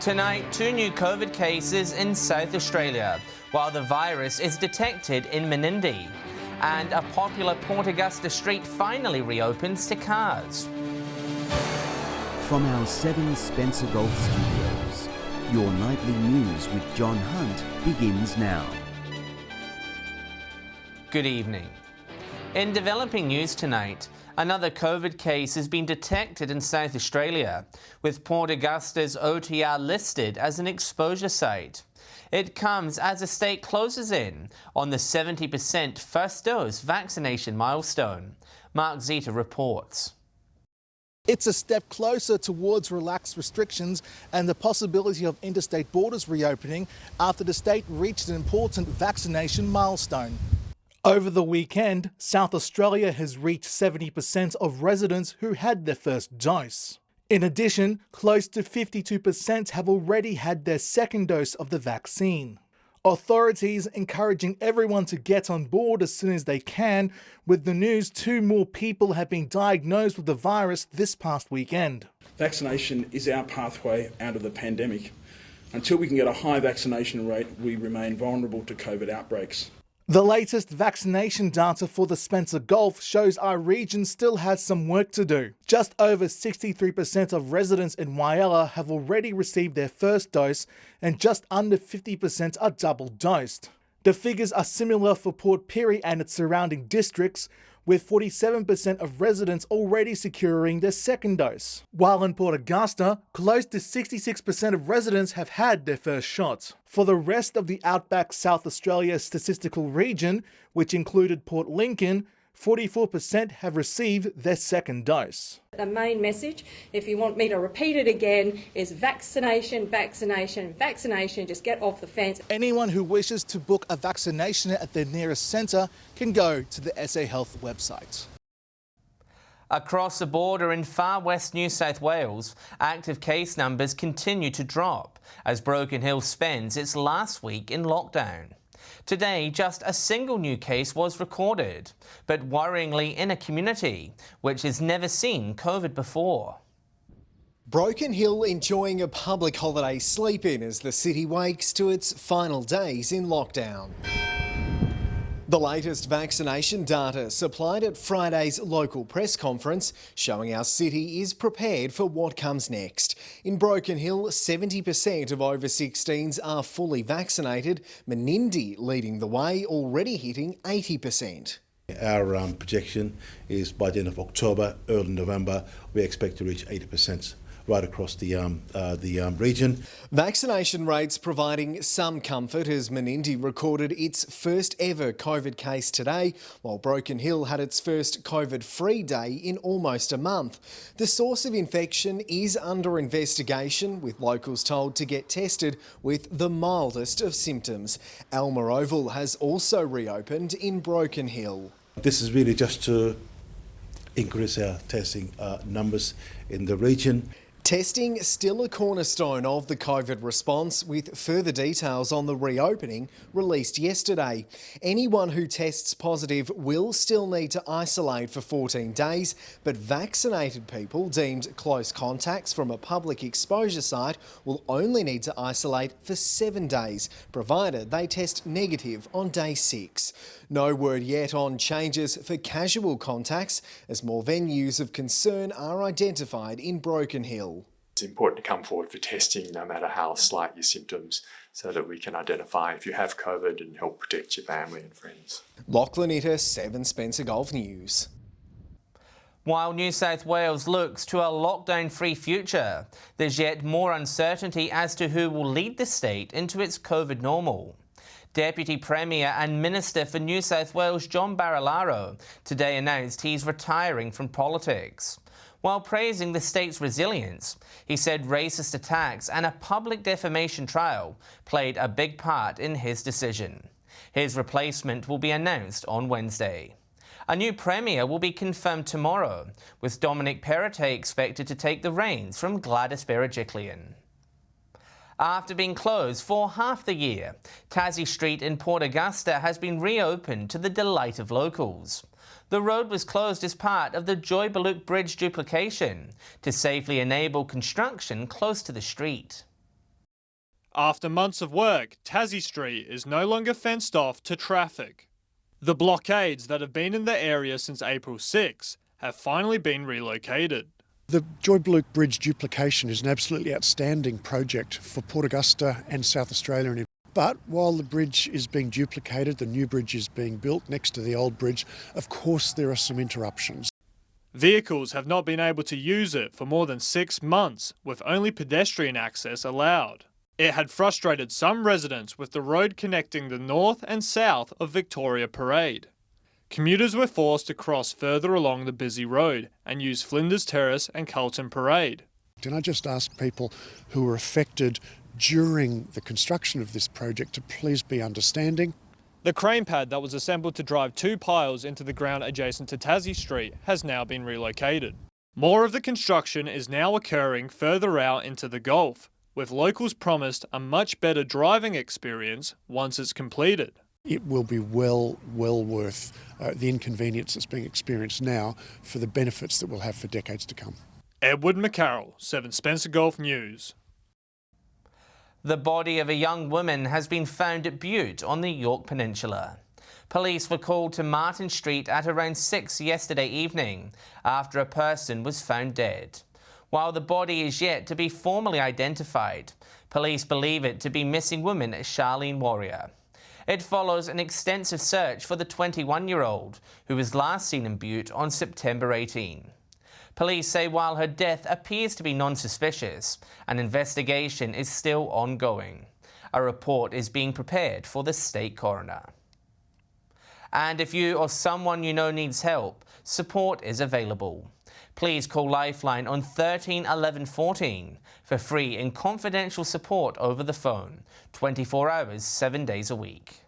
Tonight, 2 new COVID cases in South Australia, while the virus is detected in Menindee. And a popular Port Augusta street finally reopens to cars. From our 7 Spencer Golf Studios, your nightly news with John Hunt begins now. Good evening. In developing news tonight, another COVID case has been detected in South Australia, with Port Augusta's OTR listed as an exposure site. It comes as the state closes in on the 70% first dose vaccination milestone. Mark Zeta reports. It's a step closer towards relaxed restrictions and the possibility of interstate borders reopening after the state reached an important vaccination milestone. Over the weekend, South Australia has reached 70% of residents who had their first dose. In addition, close to 52% have already had their second dose of the vaccine. Authorities encouraging everyone to get on board as soon as they can, with the news 2 more people have been diagnosed with the virus this past weekend. Vaccination is our pathway out of the pandemic. Until we can get a high vaccination rate, we remain vulnerable to COVID outbreaks. The latest vaccination data for the Spencer Gulf shows our region still has some work to do. Just over 63% of residents in Whyalla have already received their first dose and just under 50% are double dosed. The figures are similar for Port Pirie and its surrounding districts, with 47% of residents already securing their second dose. While in Port Augusta, close to 66% of residents have had their first shot. For the rest of the Outback South Australia statistical region, which included Port Lincoln, 44% have received their second dose. The main message, if you want me to repeat it again, is vaccination, vaccination, vaccination. Just get off the fence. Anyone who wishes to book a vaccination at their nearest centre can go to the SA Health website. Across the border in far west New South Wales, active case numbers continue to drop as Broken Hill spends its last week in lockdown. Today, just a single new case was recorded, but worryingly in a community which has never seen COVID before. Broken Hill enjoying a public holiday sleep-in as the city wakes to its final days in lockdown. The latest vaccination data supplied at Friday's local press conference showing our city is prepared for what comes next. In Broken Hill, 70% of over 16s are fully vaccinated, Menindee leading the way, already hitting 80%. Our projection is by the end of October, early November, we expect to reach 80%. Right across the region. Vaccination rates providing some comfort as Menindee recorded its first ever COVID case today, while Broken Hill had its first COVID-free day in almost a month. The source of infection is under investigation, with locals told to get tested with the mildest of symptoms. Alma Oval has also reopened in Broken Hill. This is really just to increase our testing numbers in the region. Testing still a cornerstone of the COVID response, with further details on the reopening released yesterday. Anyone who tests positive will still need to isolate for 14 days, but vaccinated people deemed close contacts from a public exposure site will only need to isolate for 7 days, provided they test negative on day 6. No word yet on changes for casual contacts, as more venues of concern are identified in Broken Hill. It's important to come forward for testing no matter how slight your symptoms, so that we can identify if you have COVID and help protect your family and friends. Lachlan Itter, 7 Spencer Golf News. While New South Wales looks to a lockdown-free future, there's yet more uncertainty as to who will lead the state into its COVID normal. Deputy Premier and Minister for New South Wales John Barilaro today announced he's retiring from politics. While praising the state's resilience, he said racist attacks and a public defamation trial played a big part in his decision. His replacement will be announced on Wednesday. A new Premier will be confirmed tomorrow, with Dominic Perrottet expected to take the reins from Gladys Berejiklian. After being closed for half the year, Tassie Street in Port Augusta has been reopened to the delight of locals. The road was closed as part of the Joy-Baluke Bridge duplication to safely enable construction close to the street. After months of work, Tassie Street is no longer fenced off to traffic. The blockades that have been in the area since April 6 have finally been relocated. The Joy-Bluke Bridge duplication is an absolutely outstanding project for Port Augusta and South Australia. But while the bridge is being duplicated, the new bridge is being built next to the old bridge, of course there are some interruptions. Vehicles have not been able to use it for more than 6 months, with only pedestrian access allowed. It had frustrated some residents with the road connecting the north and south of Victoria Parade. Commuters were forced to cross further along the busy road and use Flinders Terrace and Carlton Parade. Can I just ask people who were affected during the construction of this project to please be understanding? The crane pad that was assembled to drive 2 piles into the ground adjacent to Tassie Street has now been relocated. More of the construction is now occurring further out into the Gulf, with locals promised a much better driving experience once it's completed. It will be well worth the inconvenience that's being experienced now for the benefits that we'll have for decades to come. Edward McCarroll, 7 Spencer Gulf News. The body of a young woman has been found at Butte on the York Peninsula. Police were called to Martin Street at around 6 yesterday evening after a person was found dead. While the body is yet to be formally identified, police believe it to be missing woman Charlene Warrior. It follows an extensive search for the 21-year-old who was last seen in Butte on September 18. Police say while her death appears to be non-suspicious, an investigation is still ongoing. A report is being prepared for the state coroner. And if you or someone you know needs help, support is available. Please call Lifeline on 13 11 14 for free and confidential support over the phone, 24 hours, 7 days a week.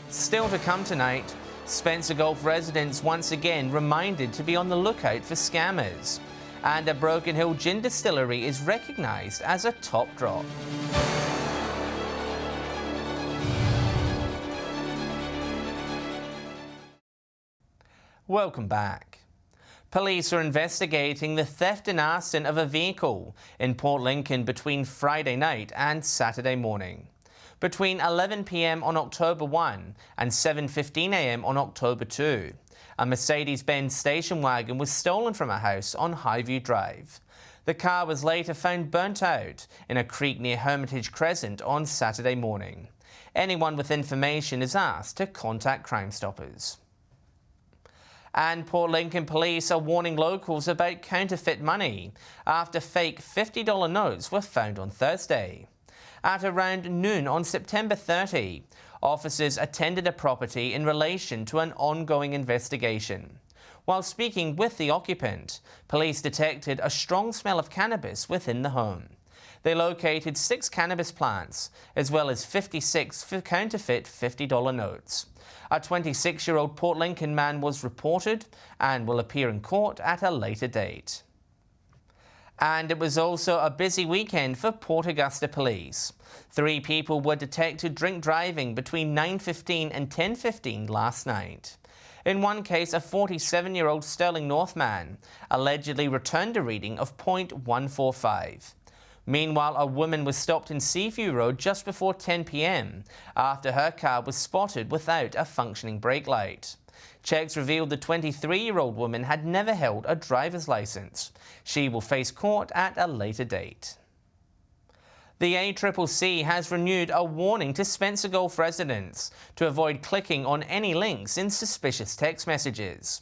Still to come tonight, Spencer Gulf residents once again reminded to be on the lookout for scammers. And a Broken Hill gin distillery is recognised as a top drop. Welcome back. Police are investigating the theft and arson of a vehicle in Port Lincoln between Friday night and Saturday morning. Between 11 p.m. on October 1 and 7:15 a.m. on October 2, a Mercedes-Benz station wagon was stolen from a house on Highview Drive. The car was later found burnt out in a creek near Hermitage Crescent on Saturday morning. Anyone with information is asked to contact Crime Stoppers. And Port Lincoln police are warning locals about counterfeit money after fake $50 notes were found on Thursday. At around noon on September 30, officers attended a property in relation to an ongoing investigation. While speaking with the occupant, police detected a strong smell of cannabis within the home. They located 6 cannabis plants, as well as 56 counterfeit $50 notes. A 26-year-old Port Lincoln man was reported and will appear in court at a later date. And it was also a busy weekend for Port Augusta police. 3 people were detected drink driving between 9:15 and 10:15 last night. In one case, a 47-year-old Sterling North man allegedly returned a reading of .145. Meanwhile, a woman was stopped in Seaview Road just before 10 p.m. after her car was spotted without a functioning brake light. Checks revealed the 23-year-old woman had never held a driver's license. She will face court at a later date. The ACCC has renewed a warning to Spencer Gulf residents to avoid clicking on any links in suspicious text messages.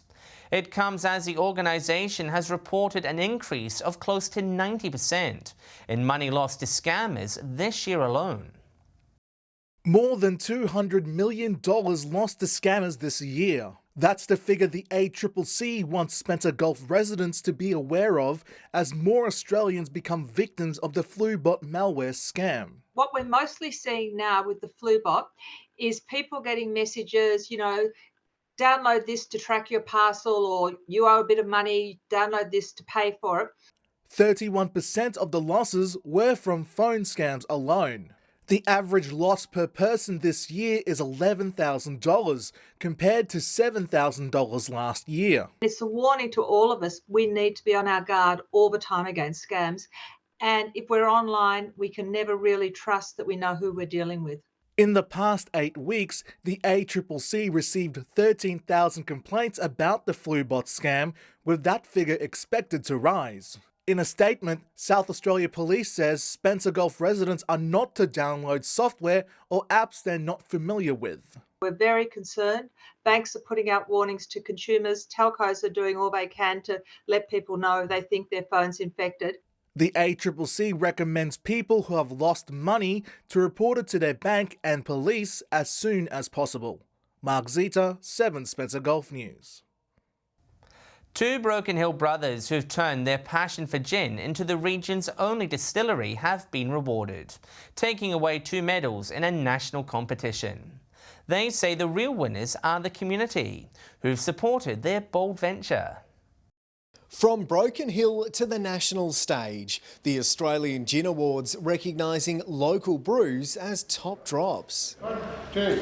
It comes as the organisation has reported an increase of close to 90% in money lost to scammers this year alone. More than $200 million lost to scammers this year. That's the figure the ACCC wants Spencer Gulf residents to be aware of as more Australians become victims of the FluBot malware scam. What we're mostly seeing now with the FluBot is people getting messages, download this to track your parcel, or you owe a bit of money, download this to pay for it. 31% of the losses were from phone scams alone. The average loss per person this year is $11,000 compared to $7,000 last year. It's a warning to all of us. We need to be on our guard all the time against scams. And if we're online, we can never really trust that we know who we're dealing with. In the past 8 weeks, the ACCC received 13,000 complaints about the FluBot scam, with that figure expected to rise. In a statement, South Australia Police says Spencer Gulf residents are not to download software or apps they're not familiar with. We're very concerned. Banks are putting out warnings to consumers. Telcos are doing all they can to let people know they think their phone's infected. The ACCC recommends people who have lost money to report it to their bank and police as soon as possible. Mark Zeta, 7 Spencer Gulf News. 2 Broken Hill brothers who've turned their passion for gin into the region's only distillery have been rewarded, taking away 2 medals in a national competition. They say the real winners are the community, who've supported their bold venture. From Broken Hill to the national stage, the Australian Gin Awards recognising local brews as top drops. 1, 2.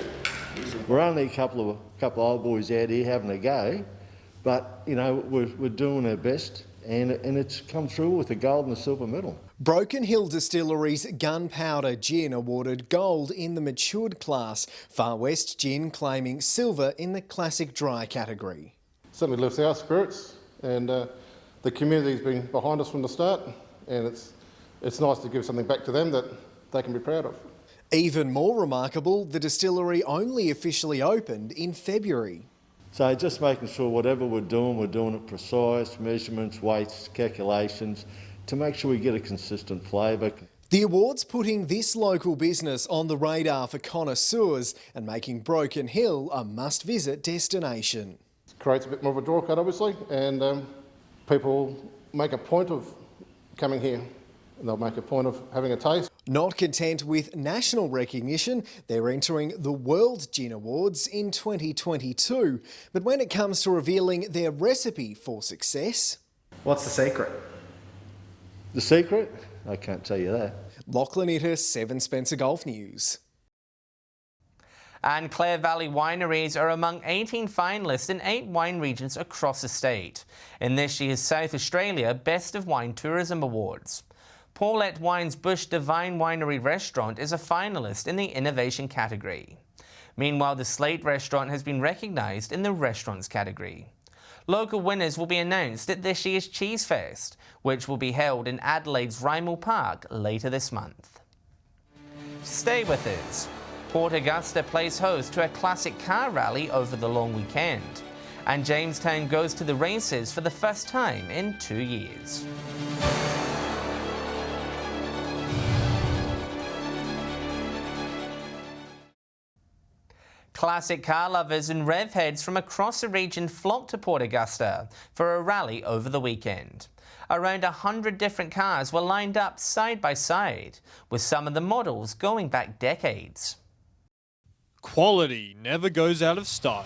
We're only a couple of old boys out here having a go, but you know we're doing our best, and it's come through with a gold and a silver medal. Broken Hill Distillery's Gunpowder Gin awarded gold in the matured class, Far West Gin claiming silver in the classic dry category. Certainly lifts our spirits, and the community's been behind us from the start, and it's nice to give something back to them that they can be proud of. Even more remarkable, the distillery only officially opened in February. So just making sure whatever we're doing it precise, measurements, weights, calculations, to make sure we get a consistent flavour. The awards putting this local business on the radar for connoisseurs and making Broken Hill a must-visit destination. It creates a bit more of a draw card, obviously, and people make a point of coming here, and they'll make a point of having a taste. Not content with national recognition, they're entering the World Gin Awards in 2022. But when it comes to revealing their recipe for success... What's the secret? The secret? I can't tell you that. Lachlan Ittis, 7 Spencer Gulf News. And Clare Valley Wineries are among 18 finalists in 8 wine regions across the state in this year's South Australia Best of Wine Tourism Awards. Paulette Wine's Bush Divine Winery restaurant is a finalist in the Innovation category. Meanwhile, the Slate restaurant has been recognised in the Restaurants category. Local winners will be announced at this year's Cheese Fest, which will be held in Adelaide's Rymel Park later this month. Stay with us. Port Augusta plays host to a classic car rally over the long weekend, and Jamestown goes to the races for the first time in 2 years. Classic car lovers and rev heads from across the region flocked to Port Augusta for a rally over the weekend. Around 100 different cars were lined up side by side, with some of the models going back decades. Quality never goes out of style.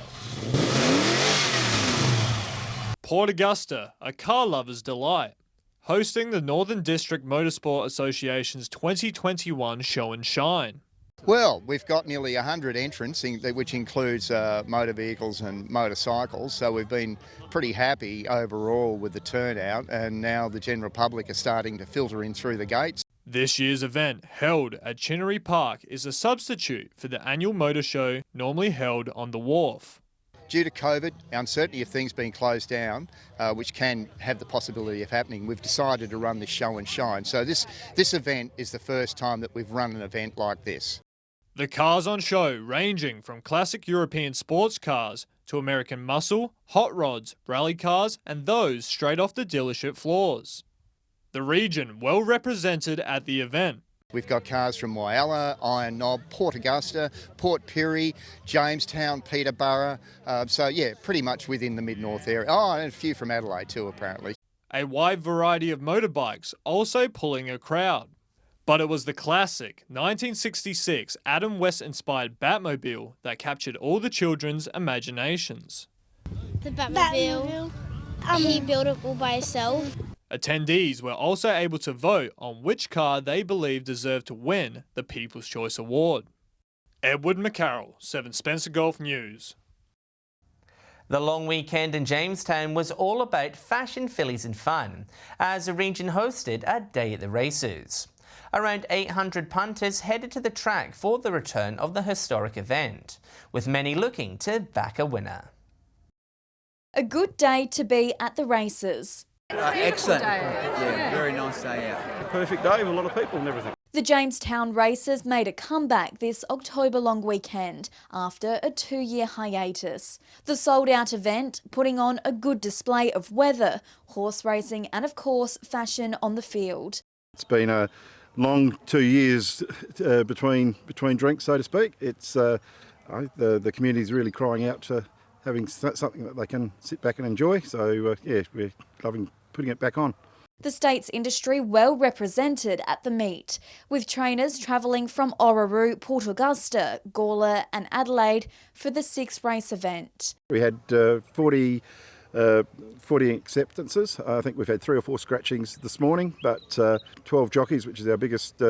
Port Augusta, a car lover's delight, hosting the Northern District Motorsport Association's 2021 Show and Shine. Well, we've got nearly 100 entrants, which includes motor vehicles and motorcycles, so we've been pretty happy overall with the turnout, and now the general public are starting to filter in through the gates. This year's event, held at Chinnery Park, is a substitute for the annual motor show normally held on the wharf. Due to COVID, uncertainty of things being closed down, which can have the possibility of happening, we've decided to run this Show and Shine. So this event is the first time that we've run an event like this. The cars on show ranging from classic European sports cars to American muscle, hot rods, rally cars and those straight off the dealership floors. The region well represented at the event. We've got cars from Whyalla, Iron Knob, Port Augusta, Port Pirie, Jamestown, Peterborough. So yeah, pretty much within the mid-north area. Oh, and a few from Adelaide too, apparently. A wide variety of motorbikes also pulling a crowd. But it was the classic 1966 Adam West-inspired Batmobile that captured all the children's imaginations. The Batmobile. He built it all by himself. Attendees were also able to vote on which car they believed deserved to win the People's Choice Award. Edward McCarroll, 7 Spencer Gulf News. The long weekend in Jamestown was all about fashion, fillies and fun, as the region hosted a day at the races. Around 800 punters headed to the track for the return of the historic event, with many looking to back a winner. A good day to be at the races. Excellent. Yeah, very nice day out. Perfect day with a lot of people and everything. The Jamestown races made a comeback this October long weekend after a 2-year hiatus. The sold-out event putting on a good display of weather, horse racing and of course fashion on the field. It's been a long 2 years between drinks, so to speak. It's the community's really crying out to having something that they can sit back and enjoy. So yeah, we're loving putting it back on. The state's industry well represented at the meet, with trainers travelling from Orroroo, Port Augusta, Gawler and Adelaide for the 6th race event. We had 40 acceptances. I think we've had 3 or 4 scratchings this morning, but 12 jockeys, which is our biggest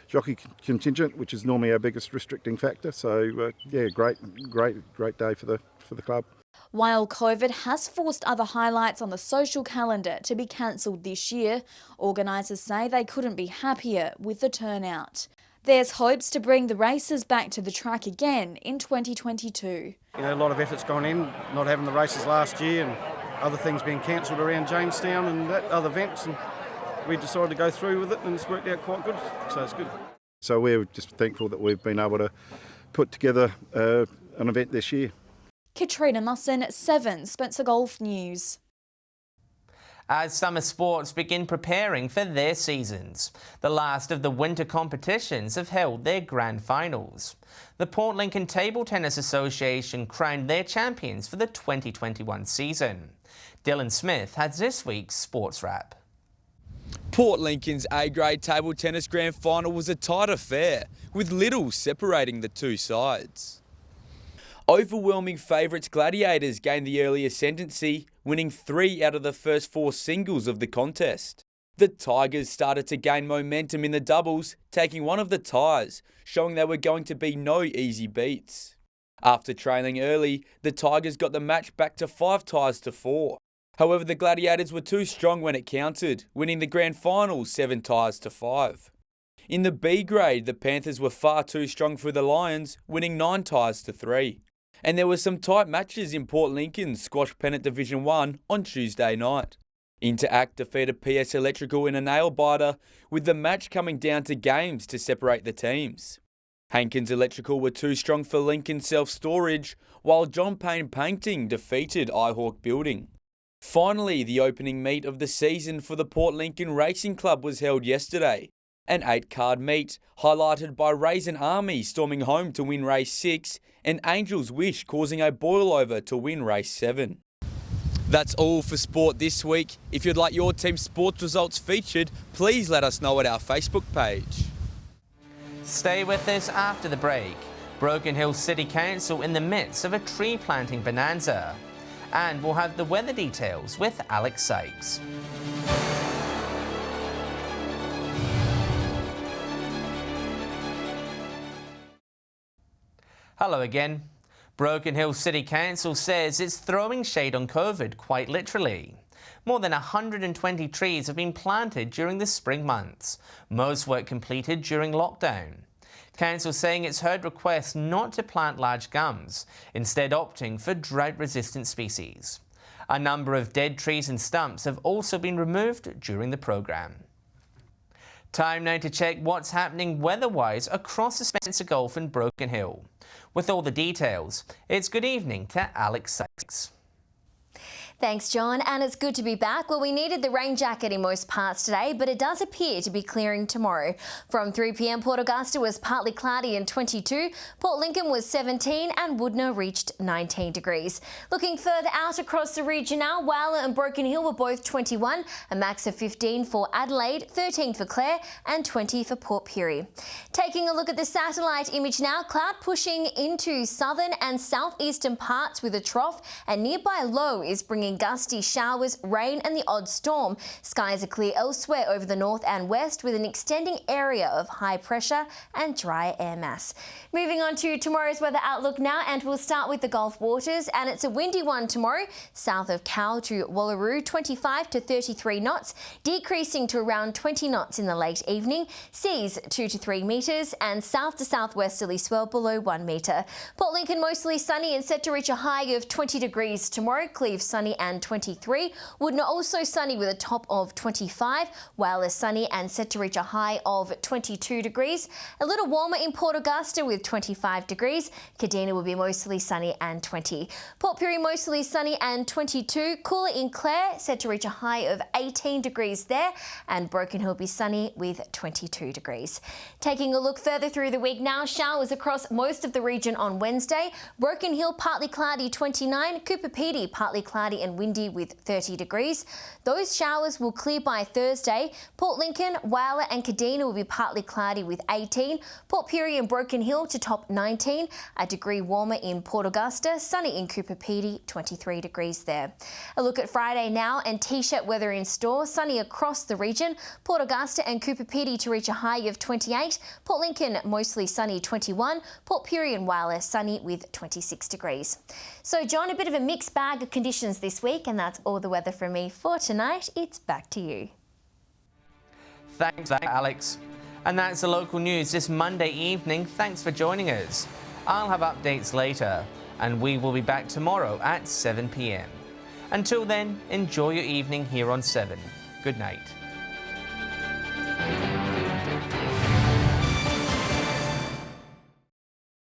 jockey contingent, which is normally our biggest restricting factor. So yeah, great day for the club. While COVID has forced other highlights on the social calendar to be cancelled this year, organisers say they couldn't be happier with the turnout. There's hopes to bring the races back to the track again in 2022. You know, a lot of effort's gone in, not having the races last year and other things being cancelled around Jamestown and that, other events, and we decided to go through with it and it's worked out quite good, so it's good. So we're just thankful that we've been able to put together an event this year. Katrina Musson, 7 Spencer Golf News. As summer sports begin preparing for their seasons, the last of the winter competitions have held their grand finals. The Port Lincoln Table Tennis Association crowned their champions for the 2021 season. Dylan Smith has this week's sports wrap. Port Lincoln's A-grade table tennis grand final was a tight affair, with little separating the two sides. Overwhelming favourites Gladiators gained the early ascendancy, winning 3 out of the first 4 singles of the contest. The Tigers started to gain momentum in the doubles, taking one of the ties, showing there were going to be no easy beats. After trailing early, the Tigers got the match back to 5 ties to 4. However, the Gladiators were too strong when it counted, winning the grand final 7 ties to 5. In the B grade, the Panthers were far too strong for the Lions, winning 9 ties to 3. And there were some tight matches in Port Lincoln's Squash Pennant Division 1 on Tuesday night. Interact defeated PS Electrical in a nail-biter, with the match coming down to games to separate the teams. Hankins Electrical were too strong for Lincoln Self-Storage, while John Payne Painting defeated iHawk Building. Finally, the opening meet of the season for the Port Lincoln Racing Club was held yesterday. An 8-card meet, highlighted by Raisin Army storming home to win race 6 and Angel's Wish causing a boil-over to win race 7. That's all for sport this week. If you'd like your team's sports results featured, please let us know at our Facebook page. Stay with us after the break. Broken Hill City Council in the midst of a tree planting bonanza. And we'll have the weather details with Alex Sykes. Hello again. Broken Hill City Council says it's throwing shade on COVID quite literally. More than 120 trees have been planted during the spring months, most work completed during lockdown. Council saying it's heard requests not to plant large gums, instead opting for drought-resistant species. A number of dead trees and stumps have also been removed during the programme. Time now to check what's happening weather-wise across the Spencer Gulf and Broken Hill. With all the details, it's good evening to Alex Sykes. Thanks, John, and it's good to be back. Well, we needed the rain jacket in most parts today, but it does appear to be clearing tomorrow. From 3 p.m, Port Augusta was partly cloudy and 22, Port Lincoln was 17 and Woodner reached 19 degrees. Looking further out across the region now, Whyalla and Broken Hill were both 21, a max of 15 for Adelaide, 13 for Clare and 20 for Port Pirie. Taking a look at the satellite image now, cloud pushing into southern and southeastern parts with a trough, and nearby low is bringing bringing gusty showers, rain and the odd storm. Skies are clear elsewhere over the north and west with an extending area of high pressure and dry air mass. Moving on to tomorrow's weather outlook now, and we'll start with the Gulf waters, and it's a windy one tomorrow, south of Cowell to Wallaroo, 25 to 33 knots, decreasing to around 20 knots in the late evening, seas 2 to 3 metres, and south to southwesterly swell below 1 metre. Port Lincoln mostly sunny and set to reach a high of 20 degrees tomorrow, Cleve sunny and 23, Woodna also sunny with a top of 25, Whyalla sunny and set to reach a high of 22 degrees, a little warmer in Port Augusta with 25 degrees, Kadina will be mostly sunny and 20, Port Pirie mostly sunny and 22, cooler in Clare set to reach a high of 18 degrees there, and Broken Hill will be sunny with 22 degrees. Taking a look further through the week now, showers across most of the region on Wednesday, Broken Hill partly cloudy 29, Cooper Pedy partly cloudy and windy with 30 degrees. Those showers will clear by Thursday. Port Lincoln, Whyalla and Kadina will be partly cloudy with 18, Port Pirie and Broken Hill to top 19, a degree warmer in Port Augusta, sunny in Cooper Pedy, 23 degrees there. A look at Friday now, and t-shirt weather in store, sunny across the region, Port Augusta and Cooper Pedy to reach a high of 28, Port Lincoln mostly sunny 21, Port Pirie and Whyalla sunny with 26 degrees. So John, a bit of a mixed bag of conditions this week, and that's all the weather from me for tonight. It's back to you. Thanks, Alex. And that's the local news this Monday evening. Thanks for joining us. I'll have updates later, and we will be back tomorrow at 7 p.m. Until then, enjoy your evening here on 7. Good night.